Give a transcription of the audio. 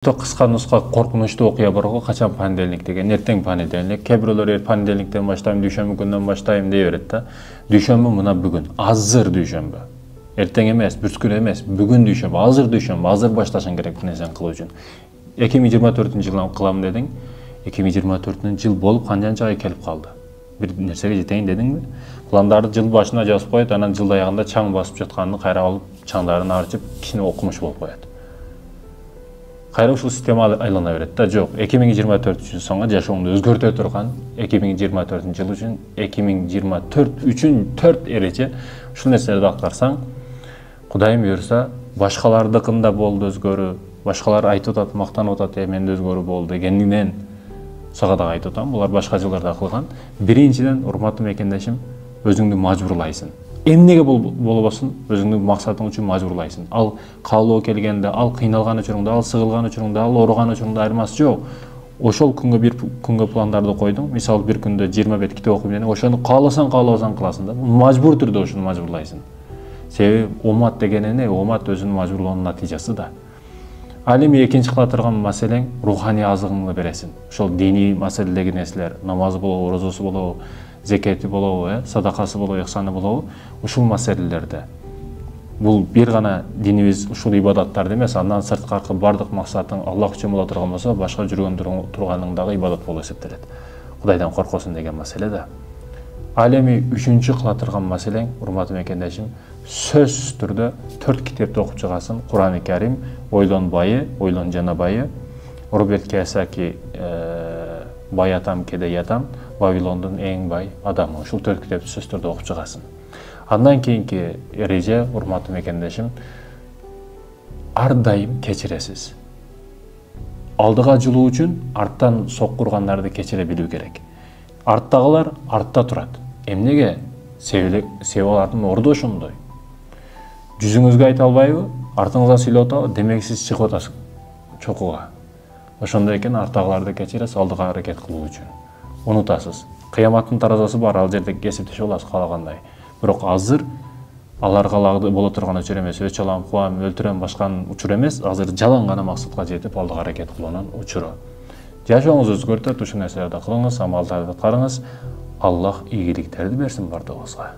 Кыска нуска коркунучтуу окуя бар го, качан понедельник деген, эртең понедельник, кээ бирөөлөр понедельниктен баштайм, дүйшөмбү күндөн баштайм дей берет да. Дүйшөмбү мына бүгүн, азыр дүйшөмбү. Эртең эмес, бүткүл эмес, бүгүн дүйшөмбү, азыр башташың керек бир нерсени кылуу үчүн. 2024-жылы кылам дедиң, 2024-жыл болуп канчанча ай келип калды. Бир нерсеге жетейин дедиңби? Пландарды жыл башына жазып коет, анан жыл аягында чаң басып жатканын кайра алып, чаңдарын арчып, кичине окумуш болуп коет. Кайра ушул система айлана берет да. Жок, 2024 соңга жашооңду өзгөртө турган 2024 жыл үчүн 2024 үчүн 4 эреже ушул нерселерди аткарсаң, Кудайым буйрса, башкалардыкында болду өзгөрүү, башкалар айтып атат, мактанып атат, менде өзгөрүү болду дегенден сага да айтып атам, булар башка жылдарда кылган. Биринчиден, урматтуу мекендешим, өзүңдү мажбурлайсың. Эмнеге болбосун, өзүңдүн максатың үчүн мажбурлайсың. Ал каалоо келгенде, ал кыйналган учуруңда, ал сыгылган учуруңда, ал ооруган учуруңда айырмасы жок. Ошол күнгө бир күнгө пландарды койдуң. Мисалы бир күндө 20 бет китеп окуп эле, ошону кааласаң кыласың да. Мажбур түрдө ошону мажбурлайсың. Себеби умат деген эмне? Умат өзүнүн мажбурлоонун натыйжасы да. Ал эми экинчи кыла турган маселең руханий азыгыңды бересиң. Ошол диний маселедеги нерселер, намазы болобу, орозосу болобу, зекети болобу, садакасы болобу, ихсаны болобу, ушул маселелерде. Бул бир гана динибиз ушул ибадаттарды эмес, андан сырткары бардык максатың Аллах үчүн боло турган болсо, башка жүргөн турганың дагы ибадат болуп эсептелет. Кудайдан коркосуң деген маселе да. Ал эми үчүнчү кыла турган маселең, урматтуу мекендешим, сөзсүз түрдө 4 китепти окуп чыгасың. Кур'ан-ы Карим, Ойлон байы, Ойлон жана байы, Роберт Кийосаки, Бай атам, кеде ятам, Вавилондун эң бай адамы. Ушул 4 китепти сөзсүз түрдө окуп чыгасың. Андан кийинки эреже, урматтуу мекендешим, ар дайым кечиресиз. Алдыга жылуу үчүн арттан соккургандарды кечире билүү керек. Арттагылар артта турат. Эмнеге? Себеби алардын орду ошондой. Жүзүңүзгө айта албайбы? Артыңыздан сүйлөп атабы? Демек сиз чыгып атасыз чокуга. Ошондой экен, арттагыларды кечиресиз, алдыга аракет кылуу үчүн. Унутасыз. Кыяматтын таразасы бар, ал жерде кесиптеше аласыз каалагандай. Бирок азыр аларга лагды боло турган учур эмес, өч алам, куам, өлтүрөм, башканын учур эмес, азыр жалаң гана максатка жетип алдыга аракет кылуунун учуру. Жашооңузду өзгөртөт, ушул нерселерди кылыңыз, амалдарды аткарыңыз. Аллах ийгиликтерди берсин бардыгыбызга.